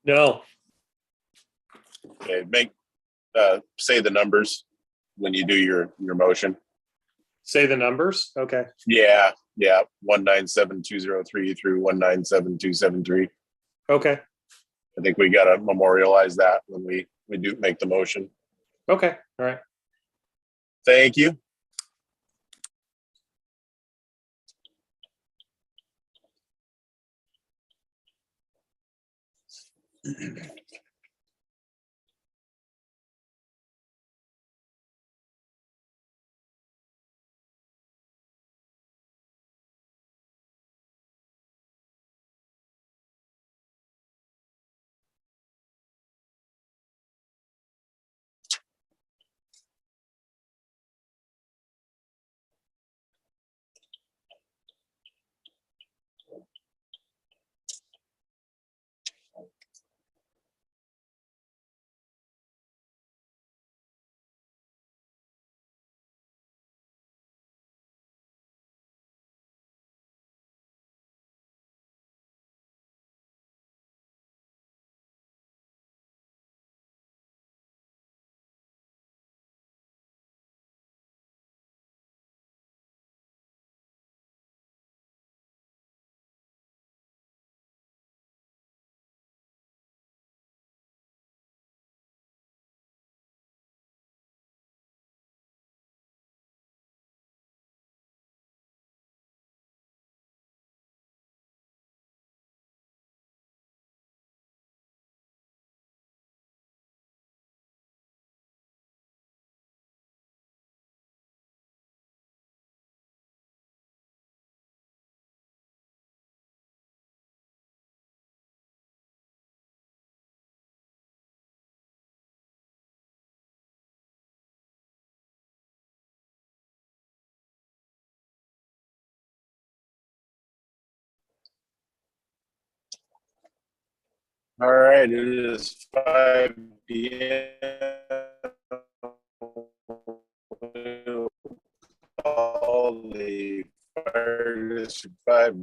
No. Okay, say the numbers when you do your motion. Say the numbers. Okay. Yeah. 197203 through 197273. Okay. I think we got to memorialize that when we do make the motion. Okay. All right. Thank you. All right, it is 5 p.m. Call the Fire District 5.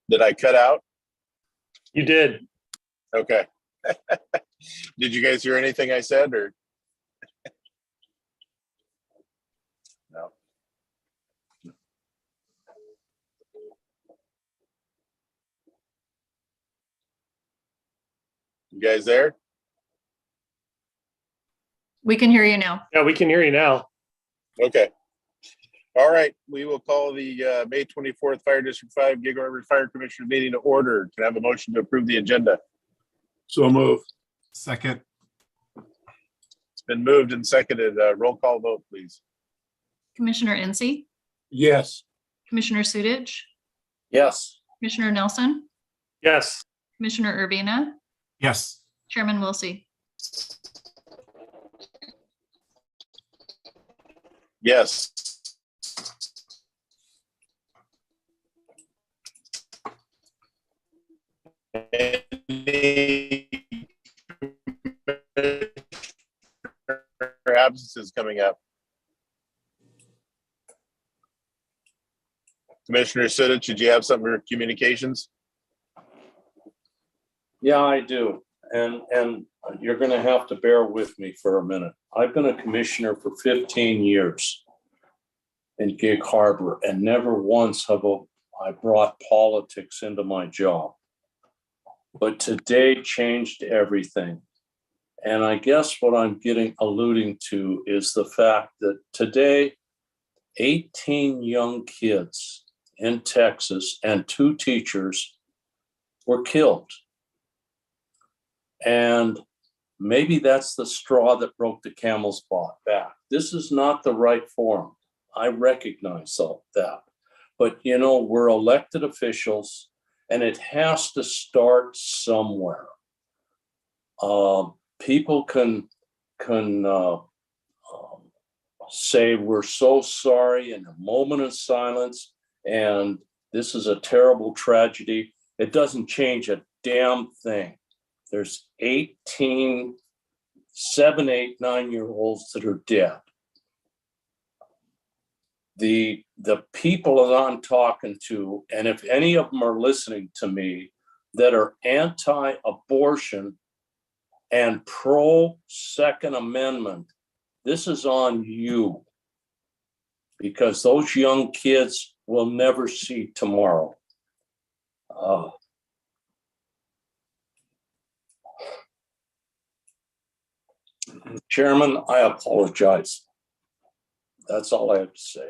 Did I cut out? You did. Okay. Did you guys hear anything I said or? No. You guys there? We can hear you now. Yeah, we can hear you now. Okay. All right. We will call the May 24th Fire District 5 Gig Harbor Fire Commissioner meeting to order. Can I have a motion to approve the agenda? So move. Second. It's been moved and seconded. Roll call vote, please. Commissioner Incy, Yes. Commissioner Sudich, Yes. Commissioner Nelson, Yes. Commissioner Urbina, Yes. Chairman Wilsey. Yes. Any absences coming up? Commissioner Sudich, did you have something for communications? Yeah, I do. And you're going to have to bear with me for a minute. I've been a commissioner for 15 years in Gig Harbor, and never once have I brought politics into my job. But today changed everything. And I guess what I'm alluding to is the fact that today, 18 young kids in Texas and 2 teachers were killed. And maybe that's the straw that broke the camel's back. This is not the right forum. I recognize that. But, we're elected officials, and it has to start somewhere. People can say we're so sorry in a moment of silence, and this is a terrible tragedy. It doesn't change a damn thing. There's 18 7, 8, 9-year-olds that are dead. The people that I'm talking to, and if any of them are listening to me, that are anti-abortion and pro-Second Amendment, this is on you, because those young kids will never see tomorrow. Chairman, I apologize. That's all I have to say.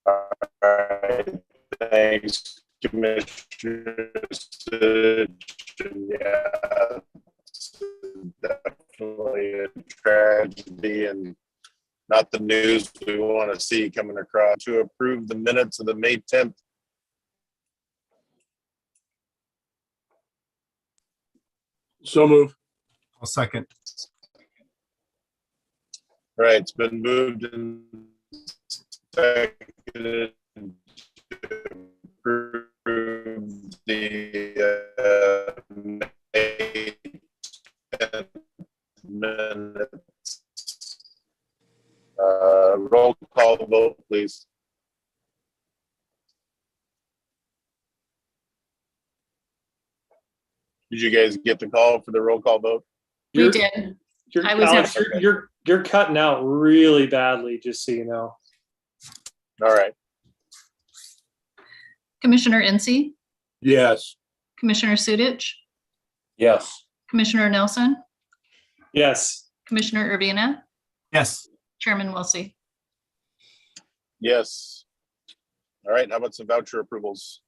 All right, thanks, Commissioner Stitch. Yeah, it's definitely a tragedy and not the news we want to see coming across. To approve the minutes of the May 10th. So move. I'll second. All right, it's been moved and seconded to approve the May 10th minutes. Roll call vote, please. Did you guys get the call for the roll call vote? We You're- did. You're, I was Alex, at- you're cutting out really badly, just so you know. All right. Commissioner Incy, Yes. Commissioner Sudich, Yes. Commissioner Nelson, Yes. Commissioner Urbina, Yes. Chairman Wilsey. Yes. All right. How about some voucher approvals?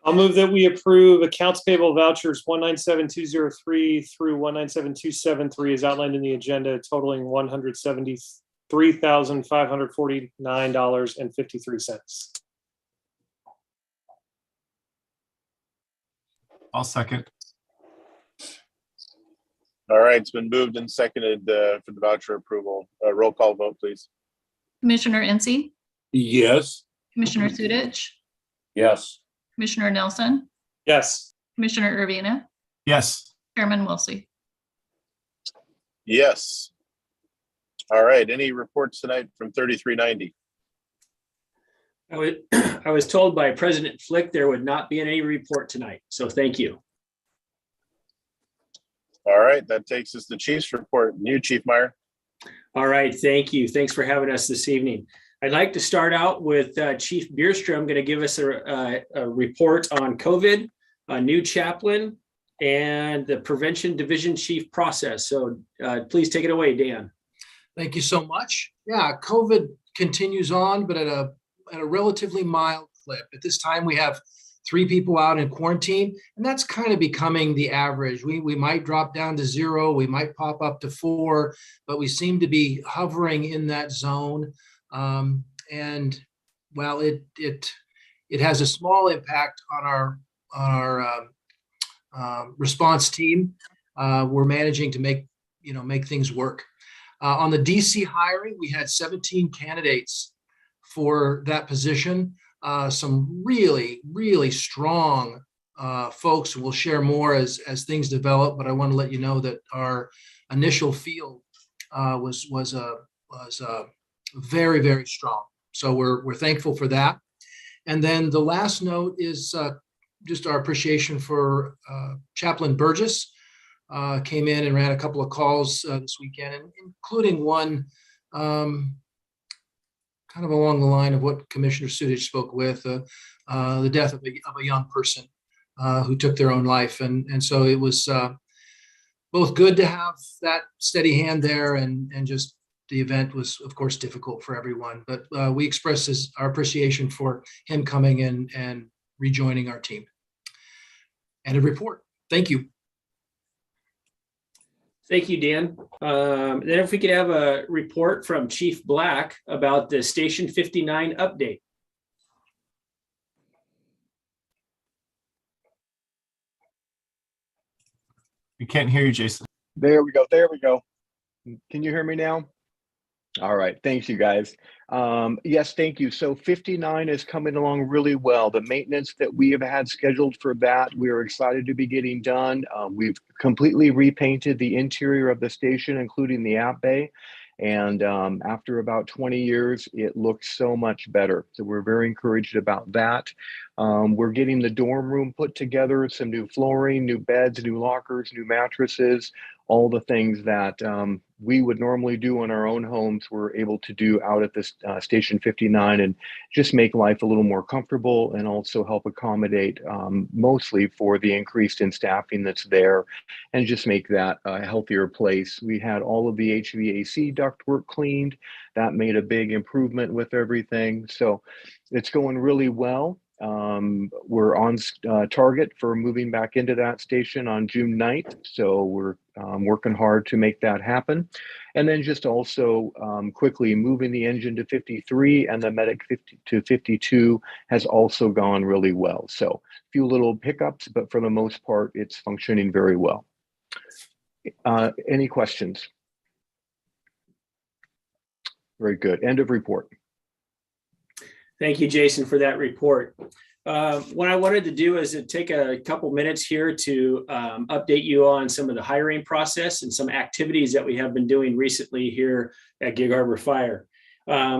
I'll move that we approve accounts payable vouchers 197,203 through 197,273 as outlined in the agenda, totaling $173,549.53. I'll second. All right. It's been moved and seconded for the voucher approval. Roll call vote, please. Commissioner Incy, Yes. Commissioner Sudich, Yes. Commissioner Nelson, Yes. Commissioner Urbina, Yes. Chairman Wilsey. Yes. All right. Any reports tonight from 3390? I was told by President Flick there would not be any report tonight, so thank you. All right. That takes us to Chief's report. You, Chief Meyer. All right, thank you. Thanks for having us this evening. I'd like to start out with Chief Bierstrom going to give us a report on COVID, a new chaplain, and the prevention division chief process. So please take it away, Dan. Thank you so much. Yeah, COVID continues on, but at a relatively mild clip. At this time, we have 3 people out in quarantine, and that's kind of becoming the average. We might drop down to 0, we might pop up to 4, but we seem to be hovering in that zone. And while it has a small impact on our response team, we're managing to make things work. On the DC hiring, we had 17 candidates for that position. Some really, really strong folks. We'll share more as things develop, but I want to let you know that our initial field was very, very strong. So we're thankful for that. And then the last note is just our appreciation for Chaplain Burgess. Came in and ran a couple of calls this weekend, including one kind of along the line of what Commissioner Sudich spoke with, the death of a young person who took their own life. And so it was both good to have that steady hand there, and just the event was, of course, difficult for everyone. But we express our appreciation for him coming in and rejoining our team. And a report. Thank you. Thank you, Dan. Then if we could have a report from Chief Black about the Station 59 update. We can't hear you, Jason. There we go. There we go. Can you hear me now? All right, thanks you guys. Yes, thank you. So 59 is coming along really well. The maintenance that we have had scheduled for that, we're excited to be getting done. We've completely repainted the interior of the station, including the app bay. And after about 20 years, it looks so much better. So we're very encouraged about that. We're getting the dorm room put together, some new flooring, new beds, new lockers, new mattresses, all the things that we would normally do in our own homes, we're able to do out at this Station 59 and just make life a little more comfortable and also help accommodate mostly for the increased in staffing that's there and just make that a healthier place. We had all of the HVAC ductwork cleaned. That made a big improvement with everything. So it's going really well. We're on target for moving back into that station on June 9th. So we're working hard to make that happen. And then just also quickly moving the engine to 53 and the medic 50 to 52 has also gone really well. So a few little hiccups, but for the most part, it's functioning very well. Any questions? Very good. End of report. Thank you, Jason, for that report. What I wanted to do is to take a couple minutes here to update you on some of the hiring process and some activities that we have been doing recently here at Gig Harbor Fire.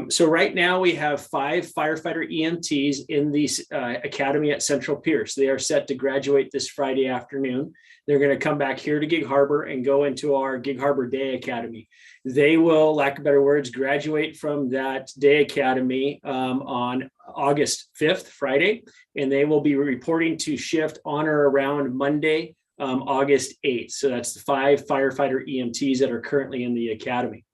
So right now we have 5 firefighter EMTs in the academy at Central Pierce. They are set to graduate this Friday afternoon. They're going to come back here to Gig Harbor and go into our Gig Harbor Day Academy. They will, lack of better words, graduate from that Day Academy on August 5th, Friday, and they will be reporting to shift on or around Monday, August 8th. So that's the 5 firefighter EMTs that are currently in the academy.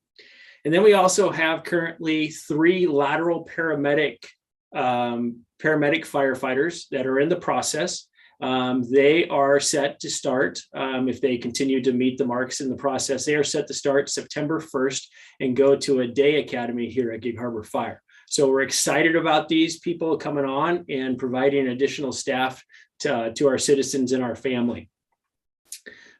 And then we also have currently 3 lateral paramedic firefighters that are in the process. They are set to start, if they continue to meet the marks in the process, they are set to start September 1st and go to a day academy here at Gig Harbor Fire. So we're excited about these people coming on and providing additional staff to our citizens and our family.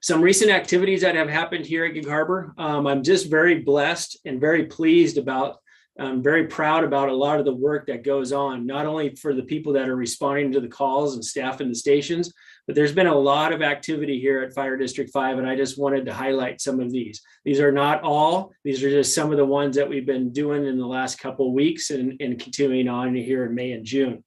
Some recent activities that have happened here at Gig Harbor. I'm just very blessed and very pleased about, I'm very proud about a lot of the work that goes on, not only for the people that are responding to the calls and staff in the stations, but there's been a lot of activity here at Fire District 5, and I just wanted to highlight some of these. These are not all, these are just some of the ones that we've been doing in the last couple of weeks and continuing on here in May and June.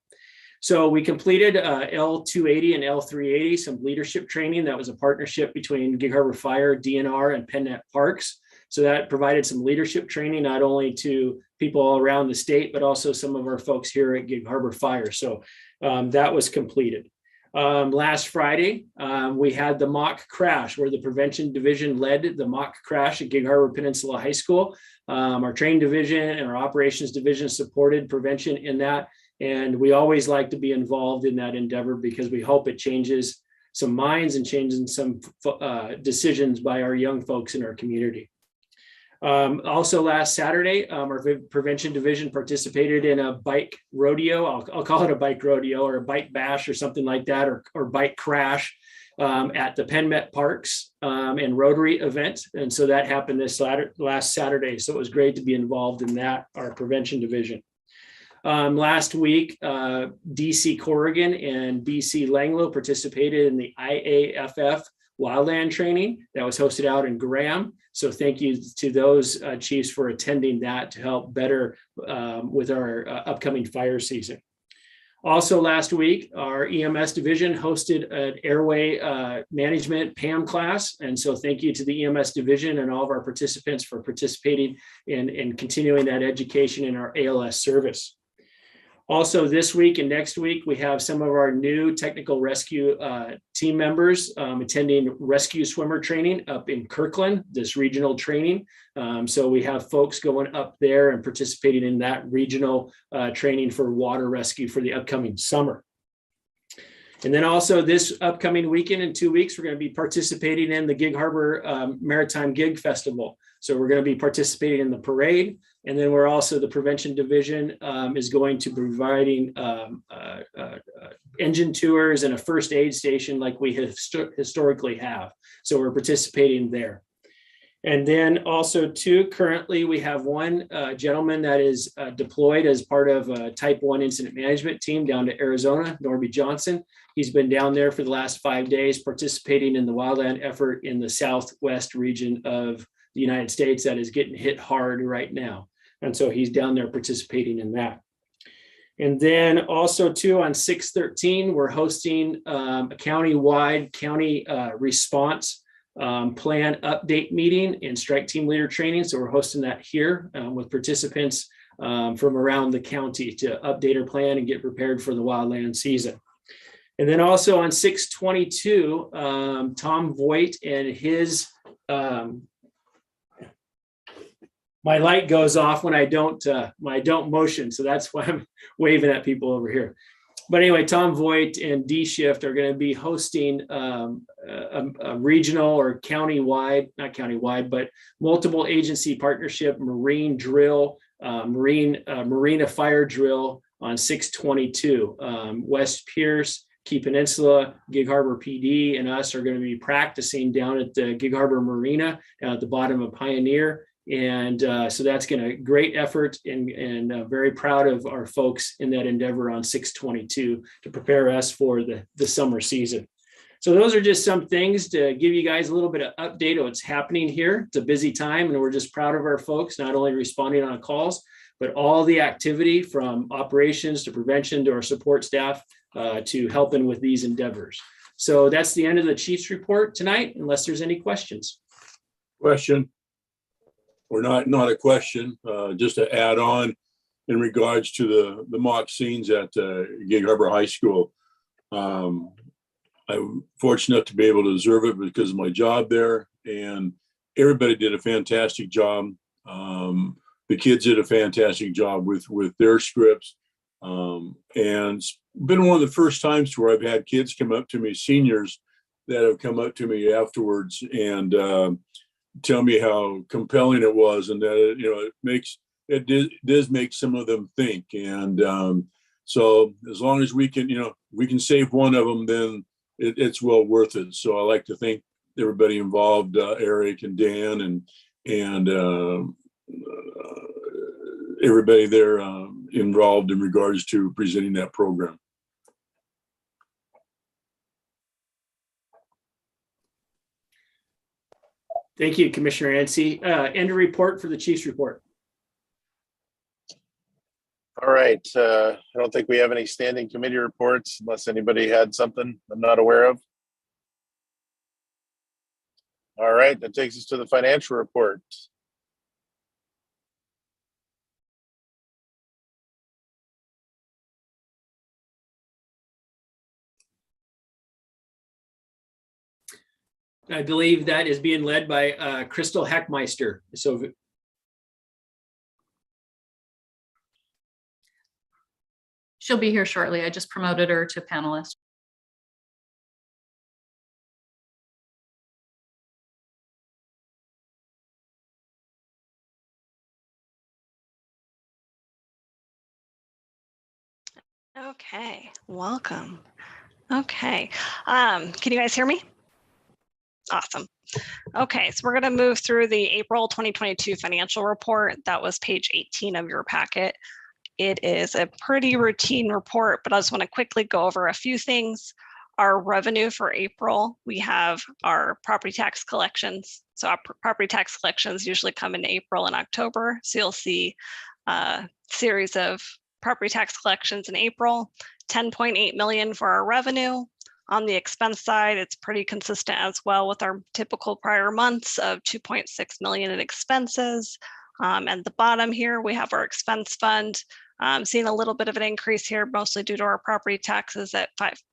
So we completed L280 and L380, some leadership training. That was a partnership between Gig Harbor Fire, DNR, and PennNet Parks. So that provided some leadership training, not only to people all around the state, but also some of our folks here at Gig Harbor Fire. So that was completed. Last Friday, we had the mock crash where the prevention division led the mock crash at Gig Harbor Peninsula High School. Our training division and our operations division supported prevention in that. And we always like to be involved in that endeavor because we hope it changes some minds and changes some decisions by our young folks in our community. Also last Saturday, our prevention division participated in a bike rodeo. I'll call it a bike rodeo or a bike bash or something like that, or bike crash at the PennNet Parks and Rotary event. And so that happened this last Saturday. So it was great to be involved in that, our prevention division. Last week, DC Corrigan and BC Langlo participated in the IAFF wildland training that was hosted out in Graham. So thank you to those chiefs for attending that to help better with our upcoming fire season. Also last week, our EMS division hosted an airway management PAM class. And so thank you to the EMS division and all of our participants for participating in continuing that education in our ALS service. Also this week and next week, we have some of our new technical rescue team members attending rescue swimmer training up in Kirkland, this regional training. So we have folks going up there and participating in that regional training for water rescue for the upcoming summer. And then also this upcoming weekend in 2 weeks, we're going to be participating in the Gig Harbor Maritime Gig Festival. So we're going to be participating in the parade. And then we're also, the prevention division is going to be providing engine tours and a first aid station like we historically have. So we're participating there. And then also too, currently we have one gentleman that is deployed as part of a type 1 incident management team down to Arizona, Norby Johnson. He's been down there for the last 5 days participating in the wildland effort in the southwest region of the United States that is getting hit hard right now. And so he's down there participating in that. And then also too, on 6/13, we're hosting a county-wide county response plan update meeting and strike team leader training. So we're hosting that here with participants from around the county to update our plan and get prepared for the wildland season. And then also on 6/22, Tom Voigt and his, my light goes off when I don't motion. So that's why I'm waving at people over here. But anyway, Tom Voigt and D Shift are going to be hosting a regional or countywide, not countywide, but multiple agency partnership marine drill, marina fire drill on 6/22. West Pierce, Key Peninsula, Gig Harbor PD, and us are going to be practicing down at the Gig Harbor Marina down at the bottom of Pioneer. And so that's going to great effort and very proud of our folks in that endeavor on 6/22 to prepare us for the summer season. So those are just some things to give you guys a little bit of update on what's happening here. It's a busy time and we're just proud of our folks, not only responding on calls, but all the activity from operations to prevention to our support staff to helping with these endeavors. So that's the end of the Chief's report tonight, unless there's any questions. Question, or not a question, just to add on in regards to the mock scenes at Gig Harbor High School. I'm fortunate to be able to observe it because of my job there, and everybody did a fantastic job. The kids did a fantastic job with their scripts. And it's been one of the first times where I've had kids come up to me, seniors that have come up to me afterwards and tell me how compelling it was, and that it does make some of them think. And so as long as we can save one of them, then it's well worth it. So I like to thank everybody involved, Eric and Dan and everybody there involved in regards to presenting that program. Thank you, Commissioner Yancey. End of report for the Chief's report. All right. I don't think we have any standing committee reports unless anybody had something I'm not aware of. All right. That takes us to the financial report. I believe that is being led by Crystal Heckmeister. So She'll be here shortly. I just promoted her to panelist. Okay, welcome. Okay, can you guys hear me? Awesome. Okay, so we're going to move through the April 2022 financial report. That was page 18 of your packet. It is a pretty routine report, but I just want to quickly go over a few things. Our revenue for April, we have our property tax collections. So our property tax collections usually come in April and October. So you'll see a series of property tax collections in April, 10.8 million for our revenue. On the expense side, it's pretty consistent as well with our typical prior months of 2.6 million in expenses. At the bottom here, we have our expense fund, seeing a little bit of an increase here, mostly due to our property taxes at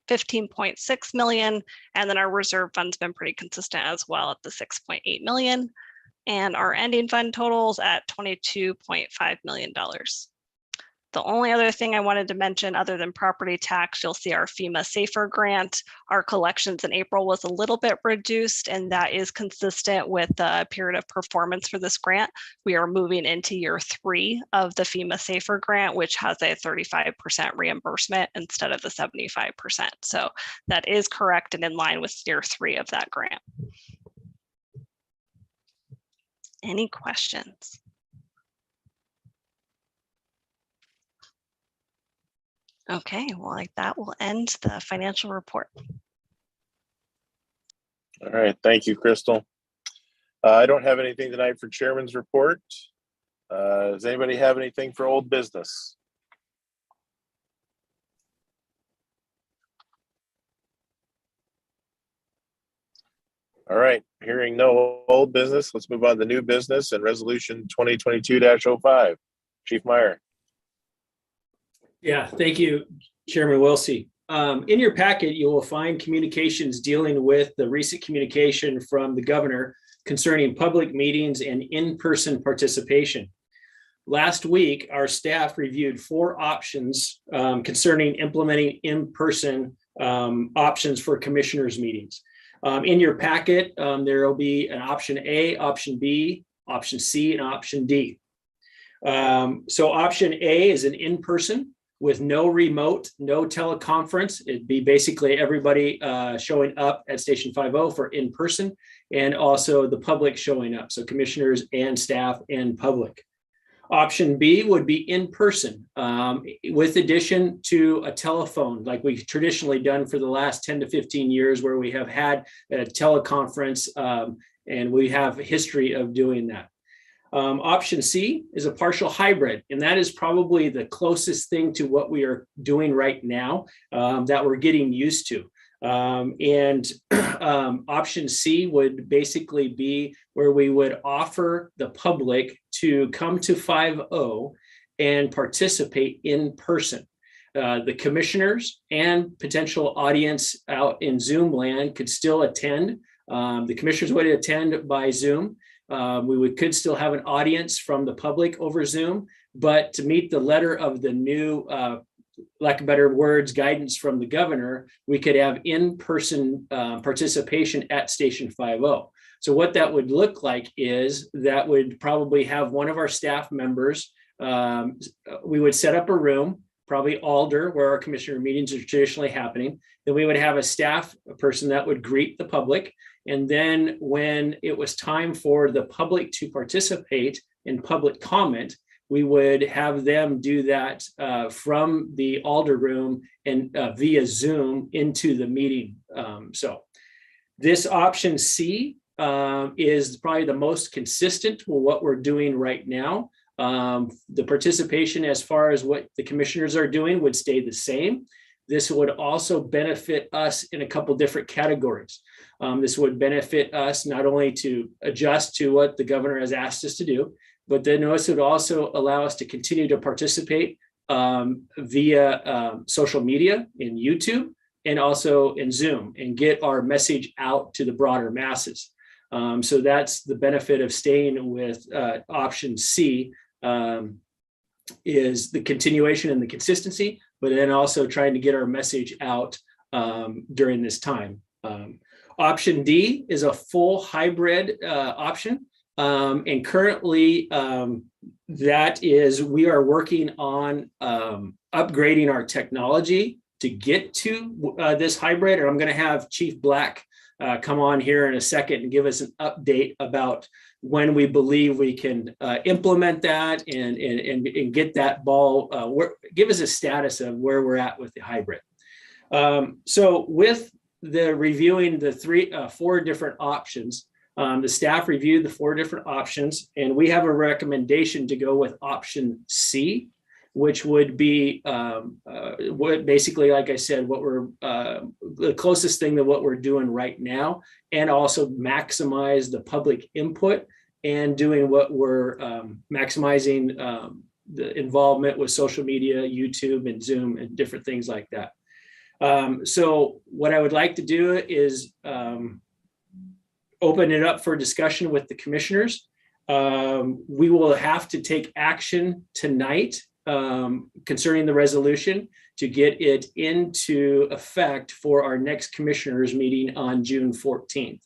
15.6 million. And then our reserve fund's been pretty consistent as well at the 6.8 million. And our ending fund totals at $22.5 million. The only other thing I wanted to mention other than property tax, you'll see our FEMA SAFER grant. Our collections in April was a little bit reduced, and that is consistent with the period of performance for this grant. We are moving into year 3 of the FEMA SAFER grant, which has a 35% reimbursement instead of the 75%. So that is correct and in line with year 3 of that grant. Any questions? Okay, well, that will end the financial report. All right, thank you, Crystal. I don't have anything tonight for chairman's report. Does anybody have anything for old business? All right, hearing no old business, let's move on to new business and resolution 2022-05. Chief Meyer. Yeah, thank you, Chairman Wilsey. In your packet, you will find communications dealing with the recent communication from the governor concerning public meetings and in-person participation. Last week, our staff reviewed 4 options concerning implementing in-person options for commissioners' meetings. In your packet, there will be an option A, option B, option C, and option D. So option A is an in-person with no remote, no teleconference. It'd be basically everybody showing up at Station 50 for in-person, and also the public showing up. So commissioners and staff and public. Option B would be in person with addition to a telephone like we've traditionally done for the last 10 to 15 years, where we have had a teleconference and we have a history of doing that. Option C is a partial hybrid, and that is probably the closest thing to what we are doing right now that we're getting used to. Option C would basically be where we would offer the public to come to 50 and participate in person. The commissioners and potential audience out in Zoom land could still attend. The commissioners would attend by Zoom. Could still have an audience from the public over Zoom, but to meet the letter of the new lack of better words, guidance from the governor, we could have in-person participation at Station 50. So what that would look like is that would probably have one of our staff members, we would set up a room, probably Alder, where our commissioner meetings are traditionally happening. Then we would have a staff person that would greet the public. And then when it was time for the public to participate in public comment, we would have them do that from the Alder room and via Zoom into the meeting. So this option C is probably the most consistent with what we're doing right now. The participation as far as what the commissioners are doing would stay the same. This would also benefit us in a couple different categories. This would benefit us not only to adjust to what the governor has asked us to do, but then this would also allow us to continue to participate via social media in YouTube and also in Zoom and get our message out to the broader masses. So that's the benefit of staying with option C, is the continuation and the consistency, but then also trying to get our message out during this time. Option D is a full hybrid option. And currently that is, we are working on upgrading our technology to get to this hybrid. And I'm going to have Chief Black come on here in a second and give us an update about when we believe we can implement that and get that ball, give us a status of where we're at with the hybrid. So with the reviewing the 4 different options, the staff reviewed the 4 different options, and we have a recommendation to go with option C, which would be what basically, like I said, what we're the closest thing to what we're doing right now, and also maximize the public input and doing what we're maximizing the involvement with social media, YouTube and Zoom and different things like that. So what I would like to do is open it up for discussion with the commissioners. We will have to take action tonight concerning the resolution to get it into effect for our next commissioners meeting on June 14th.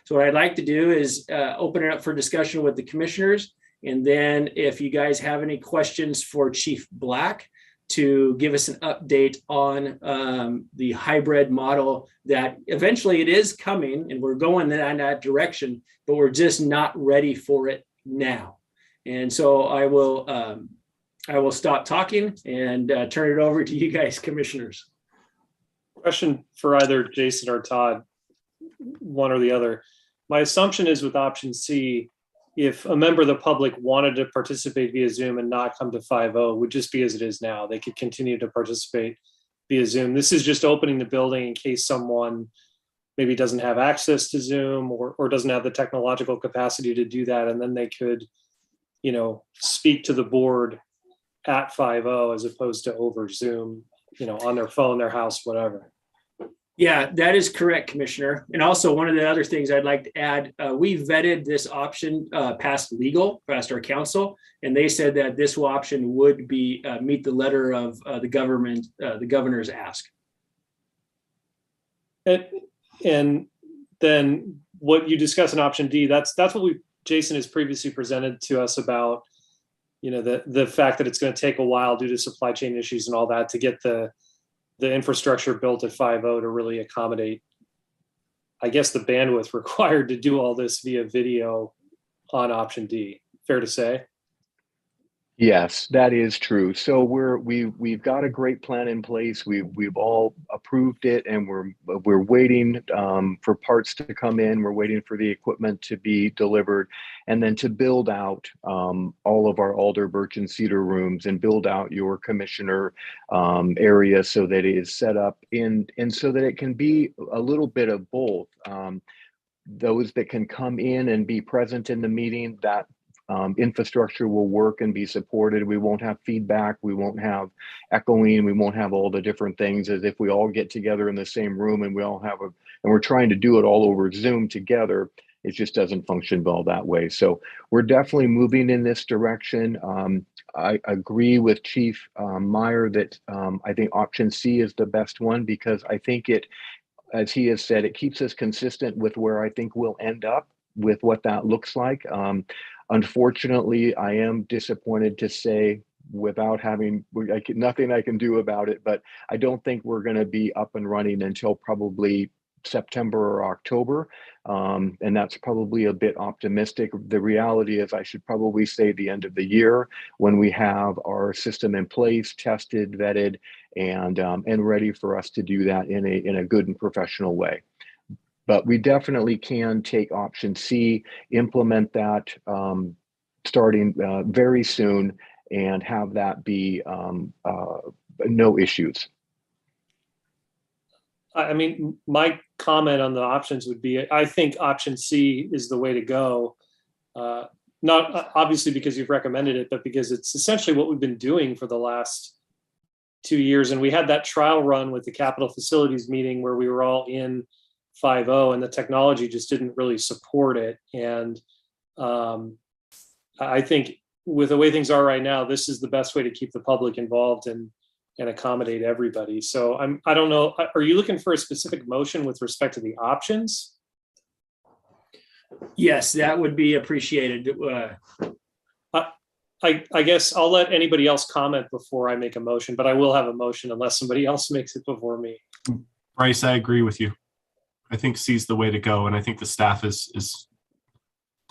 So what I'd like to do is open it up for discussion with the commissioners. And then if you guys have any questions for Chief Black, to give us an update on the hybrid model that eventually it is coming and we're going in that direction, but we're just not ready for it now. And so I will stop talking and turn it over to you guys, commissioners. Question for either Jason or Todd, one or the other. My assumption is with option C, if a member of the public wanted to participate via Zoom and not come to 5.0, it would just be as it is now. They could continue to participate via Zoom. This is just opening the building in case someone maybe doesn't have access to Zoom or doesn't have the technological capacity to do that. And then they could, speak to the board at 5.0 as opposed to over Zoom, on their phone, their house, whatever. Yeah, that is correct, Commissioner. And also one of the other things I'd like to add, we vetted this option past legal, past our counsel, and they said that this option would be meet the letter of the governor's ask. And then what you discuss in option D, that's what Jason has previously presented to us about, the fact that it's going to take a while due to supply chain issues and all that to get the infrastructure built at 5.0 to really accommodate, I guess, the bandwidth required to do all this via video on option D. Fair to say? Yes, that is true. So we've got a great plan in place. We've all approved it, and we're waiting for parts to come in. We're waiting for the equipment to be delivered, and then to build out all of our alder, birch, and cedar rooms, and build out your commissioner area so that it is set up and so that it can be a little bit of both. Those that can come in and be present in the meeting, that infrastructure will work and be supported. We won't have feedback. We won't have echoing. We won't have all the different things as if we all get together in the same room and we all have and we're trying to do it all over Zoom together. It just doesn't function well that way. So we're definitely moving in this direction. I agree with Chief Meyer that I think option C is the best one because I think it, as he has said, it keeps us consistent with where I think we'll end up with what that looks like. Unfortunately, I am disappointed to say, without having nothing I can do about it, but I don't think we're going to be up and running until probably September or October. And that's probably a bit optimistic. The reality is I should probably say the end of the year when we have our system in place, tested, vetted, and ready for us to do that in a good and professional way. But we definitely can take option C, implement that starting very soon, and have that be no issues. I mean, my comment on the options would be, I think option C is the way to go. Not obviously because you've recommended it, but because it's essentially what we've been doing for the last 2 years. And we had that trial run with the capital facilities meeting where we were all in 5.0 and the technology just didn't really support it. And I think with the way things are right now, this is the best way to keep the public involved and accommodate everybody. So I don't know, are you looking for a specific motion with respect to the options? Yes, that would be appreciated. I guess I'll let anybody else comment before I make a motion, but I will have a motion unless somebody else makes it before me. Bryce, I agree with you. I think C's the way to go, and I think the staff is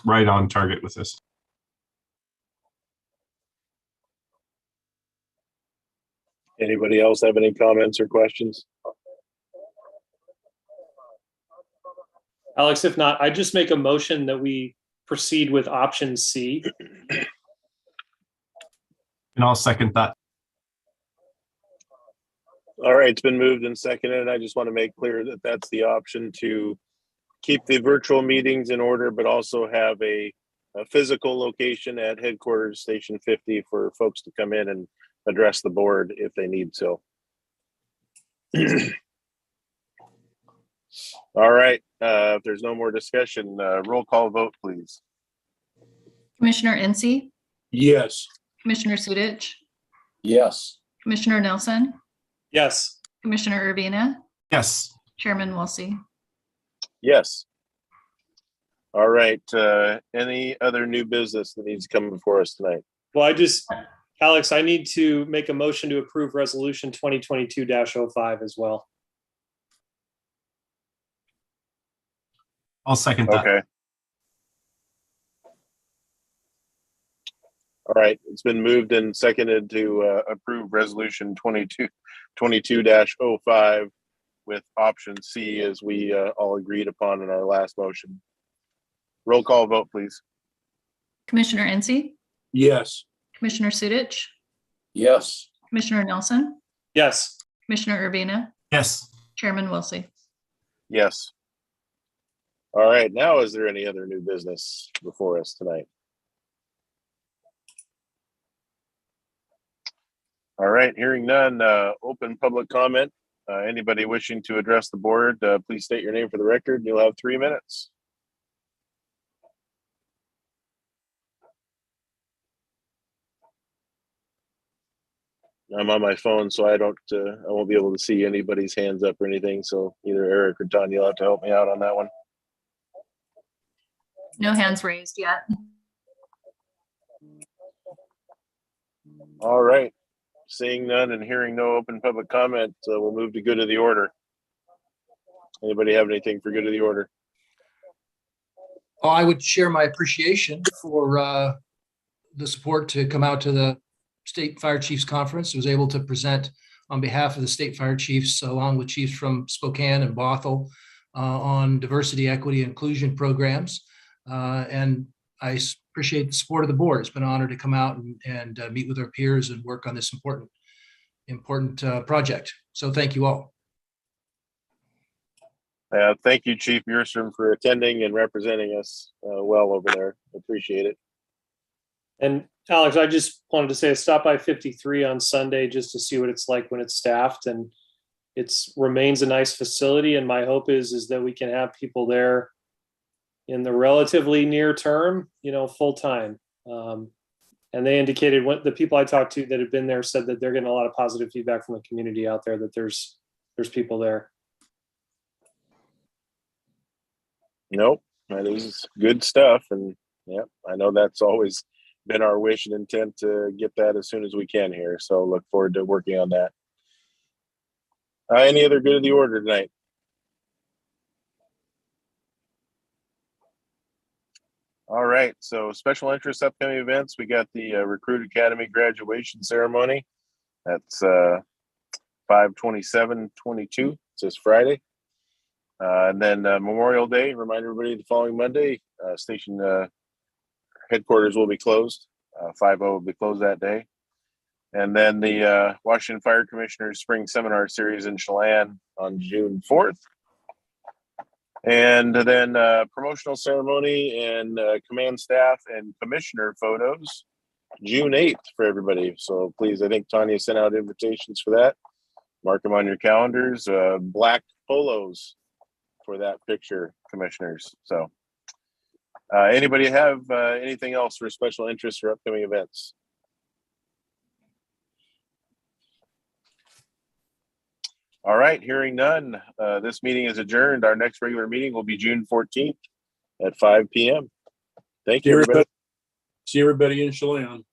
right on target with this. Anybody else have any comments or questions? Alex, if not, I just make a motion that we proceed with option C. And I'll second that. All right, it's been moved and seconded. I just want to make clear that that's the option to keep the virtual meetings in order, but also have a physical location at headquarters station 50 for folks to come in and address the board if they need so. All right, if there's no more discussion, roll call vote, please. Commissioner Incy, Yes. Commissioner Sudich, Yes. Commissioner Nelson, Yes. Commissioner Urbina, Yes. Chairman Wolsey. Yes. All right, any other new business that needs to come before us tonight? Well, Alex, I need to make a motion to approve resolution 2022-05 as well. I'll second that. Okay. All right, it's been moved and seconded to approve resolution 22-05 with option C as we all agreed upon in our last motion. Roll call vote, please. Commissioner Enzi, Yes. Commissioner Sudich, Yes. Commissioner Nelson, Yes. Commissioner Urbina, Yes. Chairman Wilsey. Yes. All right, now is there any other new business before us tonight? All right, hearing none, open public comment. Anybody wishing to address the board, please state your name for the record. You'll have 3 minutes. I'm on my phone, so I won't be able to see anybody's hands up or anything. So either Eric or Tanya, you'll have to help me out on that one. No hands raised yet. All right. Seeing none and hearing no open public comment, we'll move to good of the order. Anybody have anything for good of the order? Oh, I would share my appreciation for the support to come out to the State Fire Chiefs Conference. I was able to present on behalf of the State Fire Chiefs, along with chiefs from Spokane and Bothell, on diversity, equity, inclusion programs. And I appreciate the support of the board. It's been an honor to come out and meet with our peers and work on this important project. So thank you all. Thank you, Chief Bierstrom, for attending and representing us well over there. Appreciate it. And Alex, I just wanted to say, stop by 53 on Sunday just to see what it's like when it's staffed, and it's remains a nice facility. And my hope is that we can have people there in the relatively near term, full time. And they indicated, what the people I talked to that have been there said that they're getting a lot of positive feedback from the community out there, that there's people there. Nope, that is good stuff. And yeah, I know that's always been our wish and intent to get that as soon as we can here. So look forward to working on that. Any other good of the order tonight? All right, so special interest upcoming events. We got the Recruit Academy graduation ceremony. That's 5/27/22. It's this Friday. And then Memorial Day, remind everybody the following Monday, station headquarters will be closed. 5-0 will be closed that day. And then the Washington Fire Commissioners Spring Seminar Series in Chelan on June 4th. And then promotional ceremony and command staff and commissioner photos June 8th for everybody. So please, I think Tanya sent out invitations for that. Mark them on your calendars. Black polos for that picture, commissioners. So anybody have anything else for special interest or upcoming events? All right, hearing none, this meeting is adjourned. Our next regular meeting will be June 14th at 5 p.m. Thank you, everybody. See everybody in Chelan.